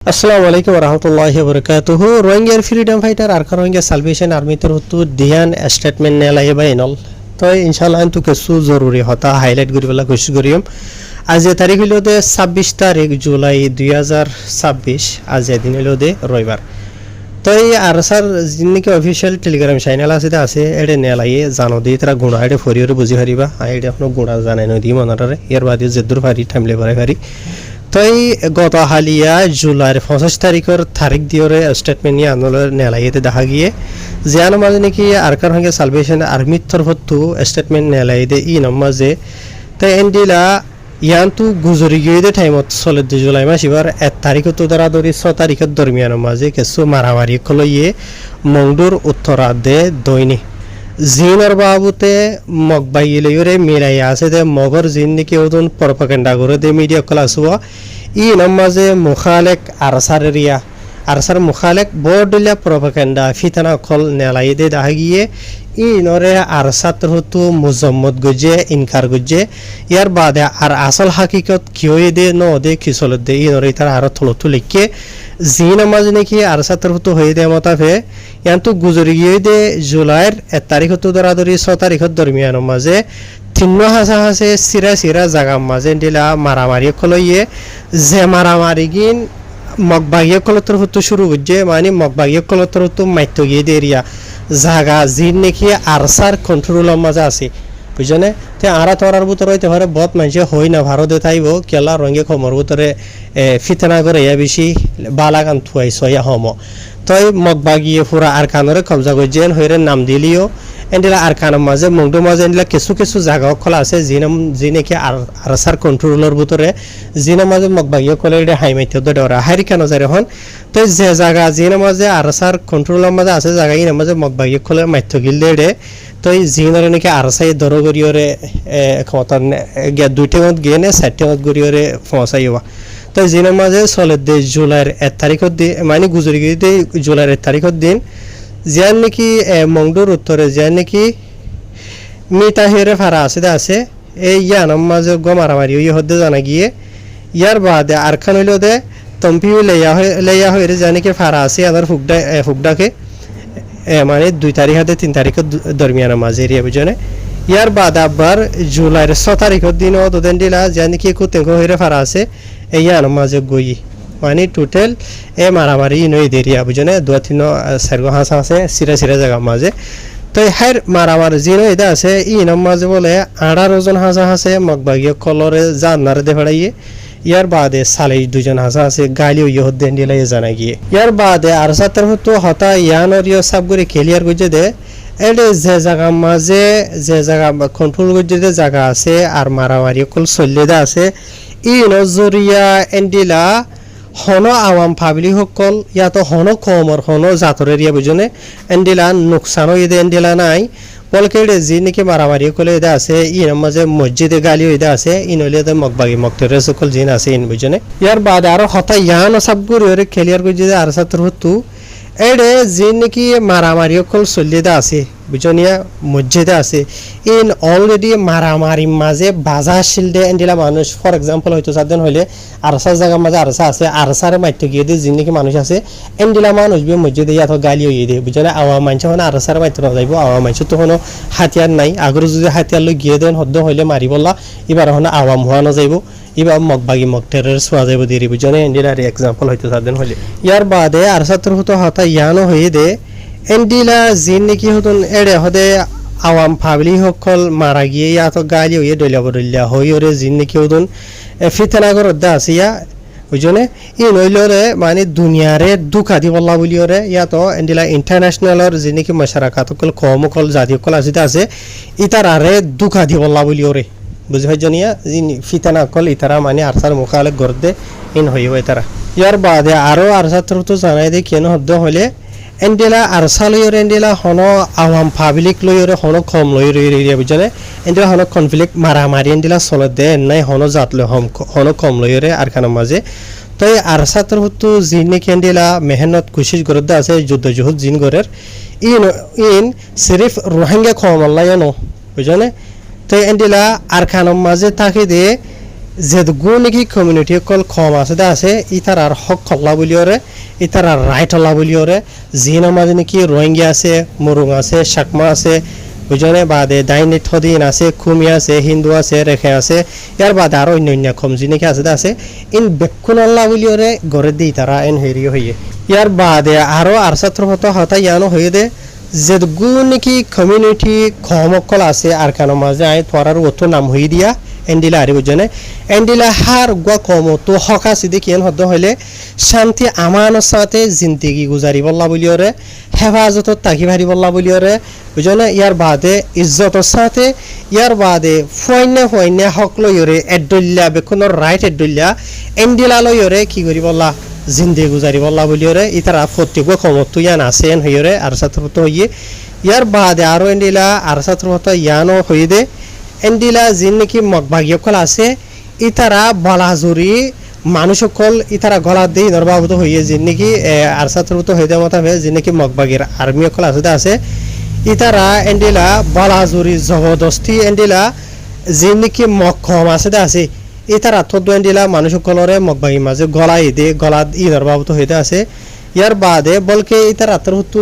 আসসালামু আলাইকুম রহমতুল্লাহি ওবরাকাতুহু রোহিঙ্গার ফ্রিডম ফাইটার আর রোহিঙ্গা সালভেশন আর্মি তোর হতো দিয়ান স্টেটমেন্ট নেলাই বাইনল তো ইনশাআল্লাহ তো কিছু জরুরি হতা হাইলাইট করিবলা কোশিশ করিম আজ তারিখ হলো 26 তারিখ জুলাই 2026 আজ দিন হলো রবিবার তো এই আরসার যিনিকে অফিশিয়াল টেলিগ্রাম চ্যানেল আছে এডে নেলাই জানো দি তারা গুণা এডে ফরিয়রে বুঝি হারিবা আইডে আপনি গুণা জানাই নই দি মনারে এর বাদে যেদুর ফারি টাইমলে বারে ফারি তাই গত হালিয়া জুলাইয়ের 25 তারিখের তারিখ দিয়ে স্টেটমেন্ট নিয়ে আন্দোলন নেলাইতে দেখা গিয়ে জিয়ানো মাঝে নাকি আরকার সঙ্গে সালভেশন আর্মির তরফতো স্টেটমেন্ট নেলাইতে ই নমাজে তাই এন্ডিলা ইয়ান্তু গুজরি গিয়ে টাইমত 14 জুলাই মাস এবার 1 তারিখে তো ধরা ধরি 6 তারিখের দরমিয়ান মাঝে কিছু মারামারি কলইয়ে মংডুর উত্তরার্ধে দৈনি জিনর বাবুতে মগবাইলেয়রে মিলাই আছে দে মগর জিন নাকি ওদন প্রপাগান্ডা করে দে মিডিয়া ক্লাস হওয়া ই নমাজে মুখালেক আরসারিয়া আরসার মুখালেক বড়দিলা প্রপাগান্ডা ফিতানা কল নেলাই দে দেখা গিয়ে ই নরে আরসাত হতো মুজম্মদ গজে ইনকার গজে ইয়ার বাদে আর আসল হাকিকত কিয় দে ন দে কিসল দে ই নরে তার আর থলতো লিখে জিন নামাজ নাকি আরসাত হতো হয়ে দে মতাফে ইয়ান্তু গুজরি গিয়ে দে জুলাইয়ের 1 তারিখ হতো ধরা ধরি 6 তারিখের দরমিয়ান মাঝে তিন্ন হাসে সিরা জাগা মাঝে দিলা মারামারি কলইয়ে যে মারামারি গিন মগবাগিয়া কলতর হতো শুরু হচ্ছে মানে মগবাগিয়া কলতর হতো মাইত্য গিয়ে দে এরিয়া জাগা জিন নাকি আরসার কন্ট্রোলের মাঝে আছে বুঝনে তে আরা তোরার ভিতরে হইতে পারে বহুত মানুষে হই না ভারতে থাইব কেলা রঙে খমর ভিতরে ফিতনা করে ইয়া বেশি বালাগান থুয়াই সয়া হম তই মগবাগিয়ে পুরা আর কানরে কবজা গজেন হইরে নাম দিলিও এন্ডিলা আর কানের মাঝে মংডু মাঝে এন্ডিলা কিছু জায়গা খোলা আছে যি নাকি আরসার কন্ট্রোলের ভিতরে জিনা মাঝে মগবাগিয়ে কলে এটা হাইমাইতে দৌড়া হারি কেন যায় এখন তো যে জায়গা জিনা মাঝে আরসার কন্ট্রোলের মাঝে আছে জায়গা ইনা মাঝে মগবাগিয়ে কলে মাইথ গিললে রে তো এই জিনারে নাকি আরসাই দর গরিয়রে ক্ষমতা দুইটা মত গিয়ে নে 4টা মত গরিয়রে পৌঁছাইবা তো জিনার মাঝে চলে দে জুলাইয়ের 1 তারিখের দিন মানে গুজরি গিয়ে জুলাইয়ের 1 তারিখের দিন জিয়ান নাকি মংডুর উত্তরে জিয়ান নাকি মিতা হেরে ফারা আছে এই ইয়ানম মাঝে মারামারি ইয়ে হতে জানা গিয়ে ইয়ার বাদে আরখান হইল দে তম্পিও লেয়া হয়ে যায় নাকি ফারা আছে আদার ফুকডাকে মানে 2 তারিখ হাতে 3 তারিখের দরমিয়ান মাঝে এরিয়া বুঝনে ইয়ার বাদ আবার জুলাইয়ের 6 তারিখের দিন দুদিন দিলা জিয়ান নাকি কুতেঙ্গ হয়ে ফারা আছে এই ইয়ানম মাঝে গই মানে টোটাল মারামারি নই দেরিয়া বুঝনে 2-3 হাঁস আছে সিরা জায়গা মাঝে তো হার মারামারি জিনো এটা আছে ই নম মাঝে বলে 18 জন হাঁস আছে মগবাগিয়ে কলরে জানারে দে ফেড়াইয়ে ইয়ার বাদে সালে 2 জন হাঁস আছে গালিও ইহদ দেন দিলাই জানা গিয়ে ইয়ার বাদে আর সাতর হতো হতা ইয়ানর ইয় সব করে ক্লিয়ার গজে দে এডে যে জায়গা মাঝে যে জায়গা কন্ট্রোল গজে দে জায়গা আছে আর মারামারি কল চললে দে আছে ই নজরিয়া এন্ডিলা হন আওয়াম পাবলিক সকল ইয়াতো হন কমর হন জাতর এরিয়া বুঝনে এন্ডিলা নোকসানও ইদে এন্ডিলা নাই বলকে যি নাকি মারামারি কলে ইদে আছে ইন মাঝে মসজিদে গালিও ইদে আছে ইনলে মগবাগি মক্তরে সকল জিন আছে ইন বুঝনে ইয়ার বাদে আর হতা ইয়ান সবগুলো ক্লিয়ার করে যে আর সাতর হতো এডে যি নাকি মারামারি সকল চলিদে আছে বুঝনিয়া মসজিদে আছে ইন অলরেডি মারামারি মাঝে বাজা শিলদে এন্ডিলা মানুষ ফর এক্সাম্পল হয়তো সাধন হইলে আরসার জায়গা মাঝে আরসা আছে আরসারে মাইতে গিয়ে দিয়ে যিনি নাকি মানুষ আছে এন্ডিলা মানুষ বি মসজিদে ইয়াত গালি হয়ে দিয়ে বুঝলে আওয়া মানুষ মানে আরসারে মাইতে না যাইব আওয়া মানুষ তো কোনো হাতিয়ার নাই আগর যদি হাতিয়ার লৈ গিয়ে দেন হদ্দ হইলে মারি বললা এবার হন আওয়াম হওয়া না যাইব এবার মগবাগি মগটেরের সোয়া যাইব দেরি বুঝনে এন্ডিলার এক্সাম্পল হয়তো সাধন হইলে ইয়ার বাদে আরসাতর হতো হতা ইয়ানো হয়ে দে এন্ডিলা জিন নাকি হতন এড়ে হদে আওয়াম পাবলিক সকল মারা গিয়ে ইয়াত গালি হয়ে ডলিয়া হইরে জিন নাকি হতন ফিতনা করে দা আছে ইয়া বুঝনে ই নইলরে মানে দুনিয়ারে দুঃখা দি বল্লা বলিওরে ইয়াত এন্ডিলা ইন্টারন্যাশনালর জিন নাকি মাশারাকাত সকল কমকল জাতি সকল আছে ইতারারে দুঃখা দি বল্লা বলিওরে বুঝি হজনিয়া ফিতনা কল ইতারা মানে আরসার মুখালে গর্দে ইন হইব ইতারা ইয়ার বাদে আরো আরসাত্র তো জানাই দে কেন হদ্দ হইলে এন্ডিলা আরসা লইরে এন্ডিলা হন আওয়াম পাবলিক লইরে হন কম লইরে এরিয়া বুঝনে এন্ডিলা হন কনফ্লিক্ট মারামারি এন্ডিলা চলে দে নাই হন জাত লই হন কম লইরে আর কানের মাঝে তো এই আরসাতর হতো জিন নাকি এন্ডিলা মেহনত কোশিশ করে দে আছে যুদ্ধ জুহুদ জিন গরের ইন সিরিফ রোহিঙ্গা কম আল্লাহ ন বুঝনে তো এন্ডিলা আর কানের মাঝে থাকি দে যেদগু নেকি কমিউনিটি অকল কম আছে দে আছে ইতারার হক খল্লা বলিওরে ইতারার রাইট হল্লা বলিওরে জিনের মাঝে নাকি রোহিঙ্গা আছে মুরুং আছে চাকমা আছে বুঝনে বাদে ডাইনি থদিন আছে খুমি আছে হিন্দু আছে রেখে আছে ইয়ার বাদে আরো অন্য কম যি নাকি আছে দে আছে ইন বেকুন আল্লাহ বলিওরে গড়ে দিই তারা এন হেরি হইয়ে ইয়ার বাদে আরো আর ছাত্র হতা ইয়ানো হয়ে দে যেদগু নাকি কমিউনিটি কম অকল আছে আর কানো মাঝে আই তোরার অত নাম হই দিয়া এন্ডিলা আরে বুঝনে এন্ডিলা হার গা কম তো হকা সিদে কেন হদ্দ হইলে শান্তি আমানোর সাথে জিন্দেগি গুজারি বল্লা বলিওরে হেফাজত তাকি ভারি বল্লা বলিওরে বুঝনে ইয়ার বাদে ইজ্জতর সাথে ইয়ার বাদে ফয়নে হক লইরে এডল্লা বেকুনর রাইট এডল্লা এন্ডিলা লইরে কি করি বল্লা জিন্দে গুজারি বল্লা বলিওরে ইতারা প্রত্যেক কমত ইয়ান আছে এন হইরে আর ছাত্র হইয়ে ইয়ার বাদে আরো এন্ডিলা আর ছাত্র ইয়ানো হই দে এন্ডিলা যিন নাকি মগবাগীসকল আছে ইতারা বলাজুরি মানুষসকল ইতারা গলা দিয়ে নরবাবত হইয়ে যিন নাকি আর ছাত্রত হয়ে দেওয়া মতো যিন নাকি মগবাগীর আর্মি সকল আছে ইতারা এন্ডিলা বলাজুরি জবরদস্তি এন্ডিলা যিন নাকি মক্ষম আছে ইতারা থদ এন্ডিলা মানুষসকলরে মগবাগী মাঝে গলা গলা নরবাবত হইতে আছে ইয়ার বাদে বলকে ইতারা আত্মহত্যু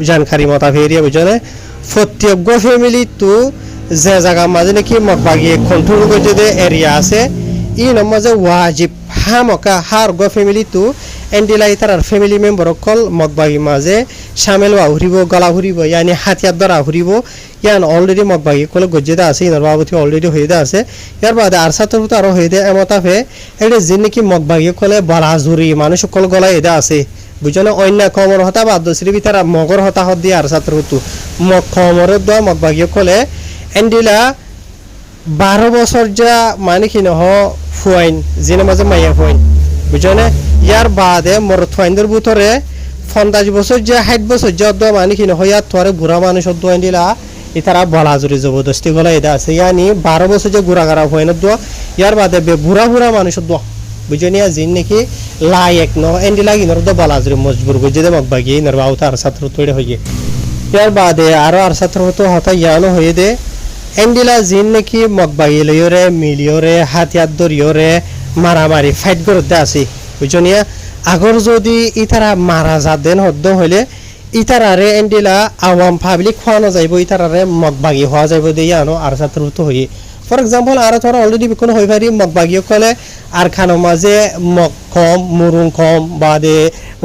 জানকারি মতা ফেরিয়া বুঝলে প্রত্যেক ফ্যামিলি তো যে জায়গা মাঝে নাকি মগবাগী কন্ট্রোল করতে দে এরিয়া আছে ই নমাজে ওয়াজিব হামকা হার গো ফ্যামিলি তো এন্ডিলা ইতার ফ্যামিলি মেম্বার অকল মগবাগী মাঝে সামেল আহুরিব গলা হুরিব ইয়ানি হাতিয়ার দ্বারা হুরিব ইয়ান অলরেডি মগবাগী কলে গজ্জেদা আছে ইনার বাবতি অলরেডি হয়ে আছে ইয়ার বাদে আর ছাত্র আরো হয়ে দেয় এমতাফে এটা যে নাকি মগবাগী কলে বলাজুরি মানুষ সকল গলা এদা আছে বুঝলে অন্য কমর হতা বাদ দশরি ভিতর মগর হতা হত দিয়ে আর ছাত্র কমর দ মগবাগী কলে এন্ডিলা 12 বছর যা মানে কি নহ ফুয়াইন যিনি মাঝে মাইয়া ফুয়াইন বুঝলে ইয়ার বাদে মোর ফুয়াইনদের ভিতরে 50 বছর যা 60 বছর যা দ মানে কি নহ ইয়ার তোরে বুড়া মানুষ দ এন্ডিলা ইতারা বলাজুরি জবরদস্তি গলা এটা আছে ইয়ানি 12 বছর যে গুড়াগাড়া ফুয়াইন দ ইয়ার বাদে বুড়া মানুষ দ বুঝনিয়া যিন নাকি লায়ক ন এন্ডিলা কিনর দ বলাজুরি মজবুর বুঝে দে মগবাগী নরবাউতা আর ছাত্র তৈরি হয়ে ইয়ার বাদে আরো আর ছাত্র হতা ইয়ানো হয়ে দে এন্ডিলা যিন নাকি মগবাগী লইরে মিলিয়রে হাতিয়ার দরিয়রে মারামারি ফাইট করতে আছে বুঝনিয়া আগর যদি ইতারা মারা যাদেন হদ্দ হইলে ইতারারে এন্ডিলা আওয়াম পাবলিক খোয়ানো যাইব ইতারারে মগবাগী হওয়া যাইব দিয়ে আনো আর ছাত্র হয়ে ফর এক্সাম্পল আর তোরা অলরেডি কোনো হয়ে পারি মগবাগী কলে আর খানো মাঝে মগ কম মুরুং কম বাদে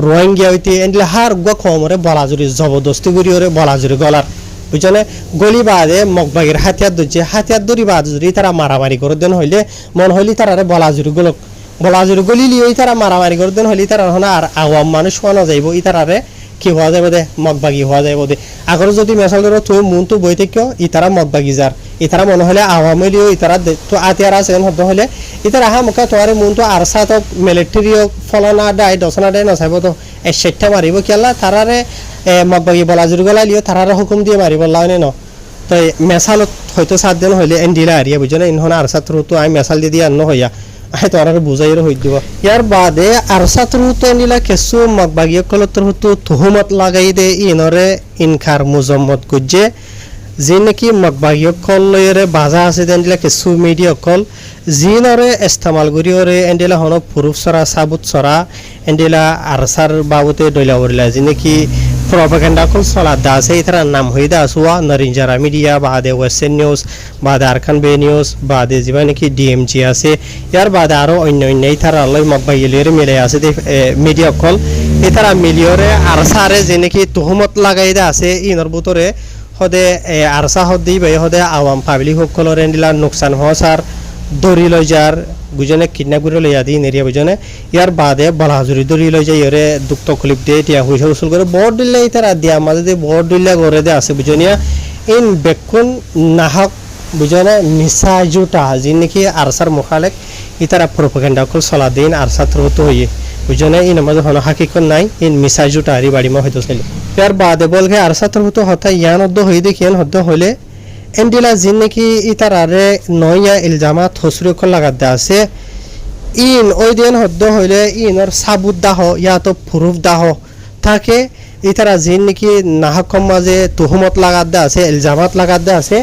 রোহিঙ্গা হইতে এন্ডিলা হার গো কমরে বলাজুরি জবরদস্তি করিওরে বলাজুরি গলার বুঝলে গলি বাদে মগবাগীর হাতিয়ার দরি বাদ যদি তারা মারামারি করে দেন হইলে মন হইলি তারারে বলাজুরি গলি লিয়ে তারা মারামারি করে দেন হইলি তারা আর আওয়াম মানুষ হওয়া যাইব ইতারারে কি হওয়া যাবে দে মগবাগী হওয়া যাইব দে আগর যদি মেসাল ধরো তো মন তো বই থেকে ইতারা মগবাগী যার ইতারা মনে হলে আওয়ামী লিও ইতারা তো আতিয়ার আছে হতে হলে ইতারা হা মুখা তোমার মন তো আর সাথ মিলিটারিও ফলনা ডাই দশনা ডাই নচাইব তো সেটা মারিব কেলা তারারে মগবাগী বলাজুরি গলা লিও তারারে হুকুম দিয়ে মারিব লাউনে ন তো মেসালত হয়তো 7 দিন হইলে এন্ডিলা আরিয়া বুঝলে ইনহন আর ছাত্র তো আমি মেসাল দিয়ে আন্ন হইয়া তোরারে বুঝাইরে হই দিব ইয়ার বাদে আর ছাত্র তো এন্ডিলা কিছু মগবাগী কলতর হতো তুহমত লাগাই দে ইনরে ইনকার মুজম্মত গুজে যে নাকি মগবাগী কল লইরে বাজা আছে এন্ডিলা কিছু মিডিয়া কল জিনরে ইস্তেমাল করিওরে এন্ডিলা হন পুরুষ সরা সাবুত সরা এন্ডিলা আরসার বাবতে দইলা ওরলা যে নাকি প্রপাগান্ডা কল সলা দাসে ইতার নাম হই দাসুয়া নরিনজারা মিডিয়া বাদে ওয়েস্টার্ন নিউজ বাদে আরকান বে নিউজ বাদে যেবা নাকি ডিএমজি আছে ইয়ার বাদে আরো অন্য ইতার লই মগবাগী লইরে মিলে আছে মিডিয়া কল ইতারা মিলিয়রে আরসারে যে নাকি তুহমত লাগাই দা আছে ইনর ভিতরে হদে আরসা হদ দিই হদে আওয়াম পাবলিক সকলের এন্ডিলা নোকসান হসার দড়ি লই যার বুঝনে কিডন্যাপ করে লইয়া দিই নেরিয়া বুঝনে ইয়ার বাদে বলাজুরি দড়ি লই যাই ইরে দুঃখ ক্লিপ দিয়ে টিয়া হুইসা উসুল করে বড় দিলে তারা দিয়া মাঝে দিয়ে বড় দিল্লা করে দে আছে বুঝনিয়া ইন বেকুন নাহক বুঝনে মিসা জুটা যিনি নাকি আরসার মুখালেক ইতারা প্রপাগান্ডা কল চলা দিন আর ছাত্র তো হইয়ে বুঝনে ইন মাঝে হন হাকিকত নাই ইন মিসা জুটা আরি বাড়ি মা হয়তো চাইলে ইয়ার বাদে বলকে আর ছাত্র তো হতা ইয়ান হদ্দ হই দেখিয়ান হদ্দ হইলে এন্ডিলা যিন নাকি ইতারারে নয়া ইলজামাত হসরুকল লাগাত আছে ইন ওই দিন হদ্দ হইলে ইনর সাবুত দাহ ইয়া তো প্রুফ দাহ থাকে ইতারা যিন নাকি নাহকম মাঝে তুহমত লাগাত আছে ইলজামাত লাগাত আছে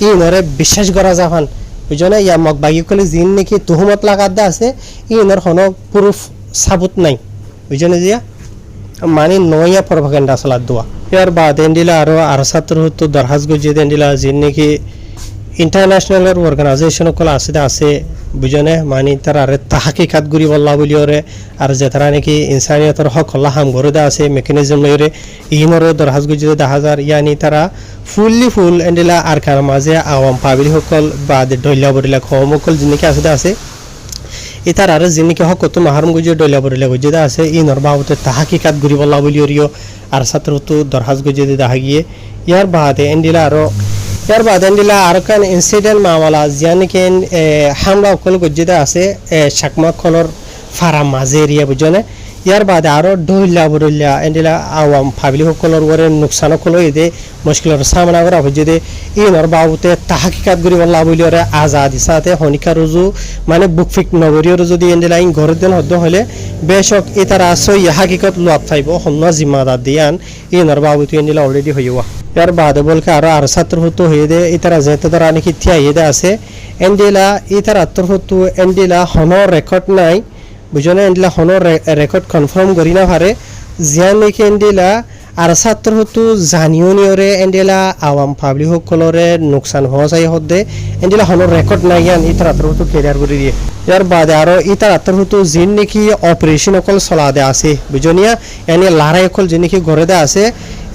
ইনরে বিশ্বাস করা যাহান বুঝনে ইয়া মগ বাগি কলে জিন নাকি তুহমত লাগাতে আছে ইনর হনো প্রুফ সাবুত নাই বুঝনে জিয়া মানে নয়া প্রপাগান্ডা চালাত দোয়া ইয়ার বাদ এন্ডিলা আর ছাত্র হতো দরহাজ গজিয়ে এন্ডিলা জিন নাকি ইন্টারন্যাশনাল অর্গানাইজেশন কল আছে বুঝনে মানে তার আরে তাহাকিকাত গুরি বল্লা বলি ওরে আর যে তারা নাকি ইনসানিয়তর হক হল্লা হাম গরদা আছে মেকানিজম লইরে ইনরে দরহাজ গজিয়ে 10,000 ইয়ানি তারা ফুল এন্ডিলা আর কার মাঝে আওয়াম পাবলি হকল বাদ ডইলা বরিলা খমকল জিনিকে আছে ইতার আর জিনিকে হক কত মাহারম গজিয়ে ডইলা বরিলা গজিয়ে আছে ইনর বাবতে তাহাকিকাত গুরি বল্লা বলি ওরিও আর ছাত্র তো দরহাজ গজিয়ে দেখা গিয়ে ইয়ার বাদে এন্ডিলা আরো ইয়ার বাদ এন্ডিলা আর কান ইনসিডেন্ট মামলা জিয়ানিকেন হামলা কল গজিয়ে আছে শাকমা খলর ফারা মাঝে এরিয়া বুঝনে ইয়ার বাদে আরো ডইলা বরিলা এন্ডিলা আওয়াম ফাবলি হকলর ওরে নুকসান কল এদে মুশকিলর সামনা করা হইজে ইনর বাবুতে তাহাকিকাত গুরি বল্লা বলিওরে আজাদি সাথে হনিকা রুজু মানে বুকফিক নগরীয় যদি এন্ডিলা ইন ঘরের দিন হদ্দ হলে বেশক ইতারা সই হাকিকত লুয়াত থাইব হন্ন জিম্মাদার দিয়ান ইনর বাবুতে এন্ডিলা অলরেডি হইয়া ইয়ার বাদে বলকে আর ছাত্র হতো হয়ে দে ইতারা যেতে তারা নাকি থিয়া ইয়ে আছে এন্ডিলা ইতার আত্মর হতো এন্ডিলা হনর রেকর্ড নাই বুঝনে এন্ডিলা হনর রেকর্ড কনফার্ম করি না পারে জিয়ান নাকি এন্ডিলা আর ছাত্র হতো জানিও নিওরে এন্ডিলা আওয়াম পাবলিক সকলরে নোকসান হওয়া যায় হদে এন্ডিলা হনর রেকর্ড নাই ইয়ান ইতার আত্মর হতো ক্লিয়ার করে দিয়ে ইয়ার বাদে আরো ইতার আত্মর হতো জিন নাকি অপারেশন অকল চলা দে আছে বুঝনিয়া এনে লড়াই অকল যে নাকি ঘরে দে আছে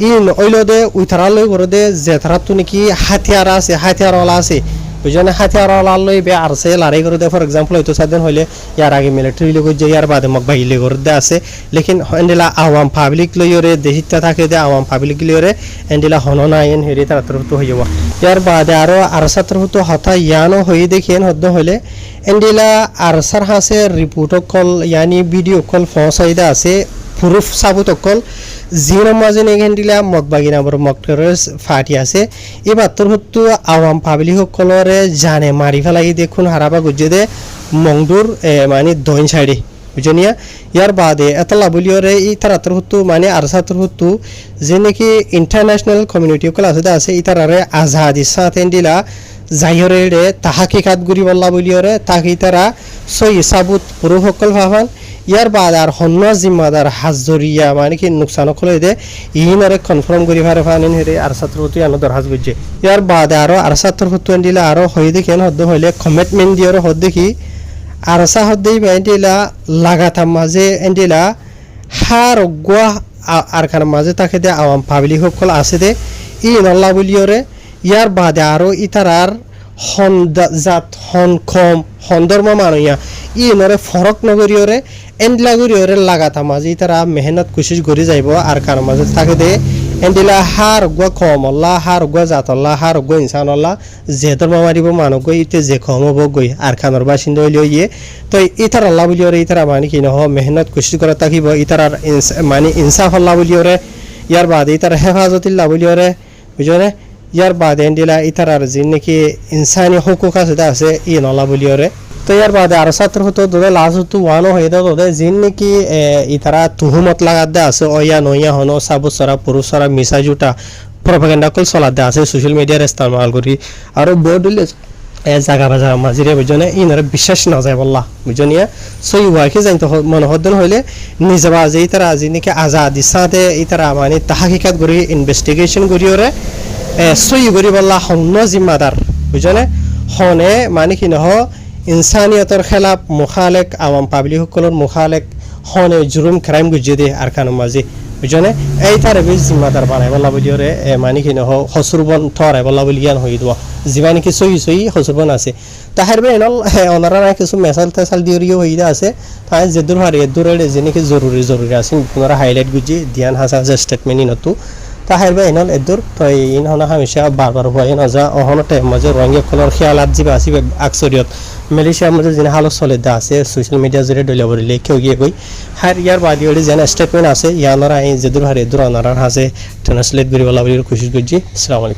ইন ওইলদে উইথারালই গরদে জেথারাতো নাকি হাতিয়ার আছে হাতিয়ারওয়ালা আছে বুঝনে হাতিয়ারওয়ালা লই বে আরছে লড়াই গরদে ফর एग्जांपल হয়তো সাদেন হইলে ইয়ার আগে মিলিটারি লোক যে ইয়ার বাদে মক বাইলে গরদে আছে লেকিন এন্ডিলা আওয়াম পাবলিক লইরে দেহিতা থাকে দে আওয়াম পাবলিক লইরে এন্ডিলা হননা এন হেরি তার তরফ হইবা ইয়ার বাদে আর ছাত্র হতো হতা ইয়ানো হই দেখেন হদ্দ হইলে এন্ডিলা আরসার হাসে রিপোর্ট কল ইয়ানি ভিডিও কল ফসাইদা আছে প্রুফ সাবুত কল জিরো মাঝে নেগেন্ডিলা মগবাগিনা বড় মকটরস ফাটি আছে এবার তোর হতো আওয়াম পাবলিক সকলরে জানে মারি ফেলাই দেখুন হারাবা গুজে দে মংদুর মানে দইন সাইডে বুঝনিয়া ইয়ার বাদে এতলা বলিওরে ই তার তোর হতো মানে আর ছাত্র হতো যে নাকি ইন্টারন্যাশনাল কমিউনিটি সকল আছে ই তারারে আজাদি সাথেন্ডিলা যাইহরে তাহাকিকাত গুরি বল্লা বলিওরে তাকি তারা সই সাবুত প্রুফ সকল ভাবান ইয়ার বাদ আর হন্য জিম্মাদার হাজরিয়া মানে কি নুকসান খলে দে ইনরে কনফার্ম করি পারে ফানিন হেরে আর ছাত্র হতো আনো দরহাজ গজে ইয়ার বাদ আর ছাত্র হতো এন্ডিলা আর হই দেখেন হদ্দ হইলে কমিটমেন্ট দিয়র হদ দেখি আর সা হদ্দেই এন্ডিলা লাগাতাম মাঝে এন্ডিলা হার গোয়া আর কার মাঝে তাকে দে আওয়াম পাবলিক সকল আছে দে ই নল্লা বলিয়রে ইয়ার বাদে আরো ইতারার হন জাত হন কম হন ধর্ম মানুয়া ই নরে ফরক নগরীয়রে এন্ডিলা গরিয়রে লাগাতা মাঝে তারা মেহনত কোশিশ করে যাইব আর কার মাঝে থাকে দে এন্ডিলা হার গো কম আল্লাহ হার গো জাত আল্লাহ হার গো ইনসান আল্লাহ যে ধর্ম মারিব মানুষ গই ইতে যে কম হব গই আর খানর বাসিন্দা হইলে ইয়ে তো ইতার আল্লাহ বলিয়রে ইতারা মানে কি নহ মেহনত কোশিশ করে থাকিব ইতারার মানে ইনসাফ আল্লাহ বলিয়রে ইয়ার বাদে ইতার হেফাজতিল্লাহ বলিয়রে বুঝনে ইয়ার বাদে এন্ডিলা ইতারার জিন নাকি ইনসানি হুকুক আছে ই নলা বলিয়রে তো ইয়ার বাদে আর ছাত্র হতো দোদে লাজ হতো ওয়ানো হয়ে দাও দোদে জিন নাকি ইতারা তুহুমত লাগাত দে আছে অয়া নয়া হনো সাবু সরা পুরুষ সরা মিসা জুটা প্রপাগান্ডা কল চলাত দে আছে সোশ্যাল মিডিয়ার ইস্তেমাল করি আর বড় জায়গা বাজার মাঝিরে বুঝনে ইনারে বিশ্বাস না যায় বললা বুঝনিয়া সই ওয়াকে জানতে মনে হদ্দন হইলে নিজে বাজে ইতারা আজি নাকি আজাদি সাথে ইতারা মানে তাহাকিকাত করি ইনভেস্টিগেশন করিওরে সই করি বললা হন্য জিম্মাদার বুঝনে হনে মানে কি নহ ইনসানিয়তর খেলাফ মুখালেক আওয়াম পাবলিক সকলের মুখালেক হনে জুরুম ক্রাইম গুজিয়ে দে আর কানো মাঝে বুঝনে এই তারে বেশ জিম্মাদার বানাই বলা বলিওরে মানে কি নহ হসুরবন থরাই বলা বলি জ্ঞান হয়ে দেওয়া যিবা নাকি সহি হসুরবন আছে তাহার বে এনল ওনারা কিছু মেসাল তেসাল দিওরিও হয়ে আছে তাই যেদুর হারে এদুরে যে নাকি জরুরি আছে ওনারা হাইলাইট গুজি দিয়ান হাসা স্টেটমেন্ট নতু তাহার বে এনল এদুর তো ইন হনা হামেশা বারবার হয়ে না যা অহন টাইম মাঝে রঙে কলর খেয়ালাত যিবা আছে আকসরিয়ত মালয়েশিয়ার মধ্যে যিনি হালত চলে দা আছে সোশ্যাল মিডিয়া জুড়ে ডেলিভারি লেখেও গিয়ে গই হার ইয়ার বাদি ওলি যেন স্টেটমেন্ট আছে ইয়ানরা এই যেদুর হারে এদুর অনারার হাসে ট্রান্সলেট করি বলা বলি কোশিশ করছি আসসালামু আলাইকুম